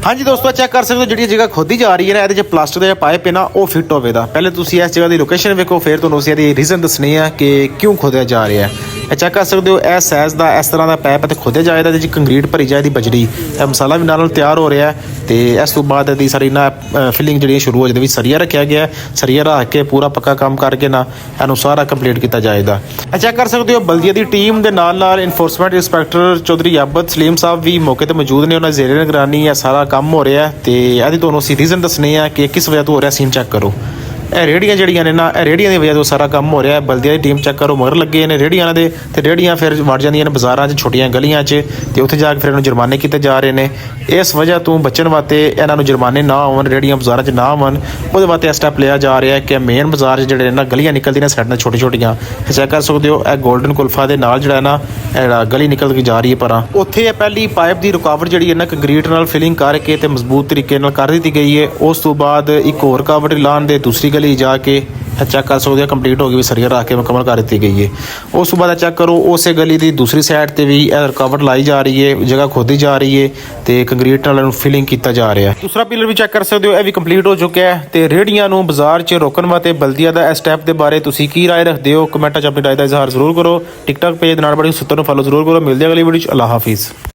हाँ जी दोस्तों, चेक कर सकते हो जी जगह खोदी जा रही है ना, ये प्लास्टर का पाइप है ना वो फिट होगा। पहले तुम इस जगह की लोकेशन वेखो, फिर तुम इसकी रीजन दसनी है कि क्यों खोदा जा रहा है। चेक कर सकते हो यह सैज का इस तरह का पैप इतने खोदे जाएगा, जी कंक्रीट भरी जाए बजरी, यह मसाला भी नाल तैयार हो रहा है। तो इस तो बाद यदि सारी ना फिलिंग जी शुरू हो जाती, सरिया रखा गया, सरिया रख के पूरा पक्का काम करके ना इनू सारा कंप्लीट किया जाएगा। चेक कर सकते हो बल्दिया की टीम के नाल इन्फोर्समेंट इंस्पैक्टर चौधरी याबत सलीम साहब भी मौके पर मौजूद ने, उन्होंने जेरे निगरानी है सारा काम हो रहा है। तो यदि तुहानूं असीं रीजन दसने हैं कि किस वजह तो हो रहा, सीन चेक करो। ਇਹ ਰੇੜੀਆਂ ਜਿਹੜੀਆਂ ਨੇ ਨਾ, ਇਹ ਰੇੜੀਆਂ ਦੀ ਵਜ੍ਹਾ ਤੋਂ ਸਾਰਾ ਕੰਮ ਹੋ ਰਿਹਾ ਹੈ। ਬਲਦੀਆ ਦੀ ਟੀਮ ਚੈੱਕ ਕਰੋ, ਮਗਰ ਲੱਗੇ ਨੇ ਰੇੜੀਆਂ ਦੇ, ਤੇ ਰੇੜੀਆਂ ਫਿਰ ਵੜ ਜਾਂਦੀਆਂ ਨੇ ਬਾਜ਼ਾਰਾਂ 'ਚ, ਛੋਟੀਆਂ ਗਲੀਆਂ 'ਚ, ਤੇ ਉੱਥੇ ਜਾ ਕੇ ਫਿਰ ਇਹਨੂੰ ਜੁਰਮਾਨੇ ਕੀਤੇ ਜਾ ਰਹੇ ਨੇ। ਇਸ ਵਜ੍ਹਾ ਤੋਂ ਬਚਣ ਵਾਸਤੇ ਇਹਨਾਂ ਨੂੰ ਜੁਰਮਾਨੇ ਨਾ ਹੋਣ, ਰੇੜੀਆਂ ਬਾਜ਼ਾਰਾਂ 'ਚ ਨਾ ਆਉਣ, ਉਹਦੇ ਵਾਸਤੇ ਇਹ ਸਟੈਪ ਲਿਆ ਜਾ ਰਿਹਾ ਹੈ ਕਿ ਮੇਨ ਬਾਜ਼ਾਰ 'ਚ ਜਿਹੜੇ ਨਾ ਗਲੀਆਂ ਨਿਕਲਦੀਆਂ ਨੇ ਸਾਈਡ ਨਾਲ ਛੋਟੀ ਛੋਟੀਆਂ, ਚੈੱਕ ਕਰ ਸਕਦੇ ਹੋ। ਇਹ ਗੋਲਡਨ ਕੁਲਫਾ ਦੇ ਨਾਲ ਜਿਹੜਾ ਨਾ ਜਿਹੜਾ ਗਲੀ ਨਿਕਲ ਕੇ ਜਾ ਰਹੀ ਹੈ ਪਰਾਂ, ਉੱਥੇ ਇਹ ਪਹਿਲੀ ਪਾਈਪ ਦੀ ਰੁਕਾਵਟ ਜਿਹੜੀ ਹੈ ਨਾ ਕੰਕਰੀਟ ਨਾਲ ਫਿਲਿੰਗ ਕਰਕੇ ਤੇ ਮਜ਼ਬੂਤ ਤਰੀਕੇ ਨਾਲ ਕਰ ਦਿੱਤੀ ਗਈ ਹੈ। ਉਸ ਤੋਂ ਬਾਅਦ ਇੱਕ ਹੋਰ ਰੁਕਾਵਟ ਲਾਉਣ ਦੇ ਦੂਸਰੀ ਗਲੀ ਜਾ ਕੇ चेक कर सकते हो कंप्लीट हो गई, भी सरिया रख के मुकम्मल कर दी गई है। उस बाद चेक करो उस गली की दूसरी साइड पर भी रुकावट लाई जा रही है, जगह खोदी जा रही है, तो कंक्रीट नाल फिलिंग किया जा रहा है। दूसरा पिलर भी चेक कर सकते हो, यह भी कंप्लीट हो चुका है। तो रेहड़ियां बाजार च रोकने वास्ते बल्दिया का इस स्टैप के बारे तुसीं की राय रखते हो, कमेंटा च अपनी राय का इजहार जरूर करो। टिकटॉक पेज नाल बड़ी 70 फॉलो जरूर करो। मिलते हैं अगली वीडियो। अल्लाह हाफिज़।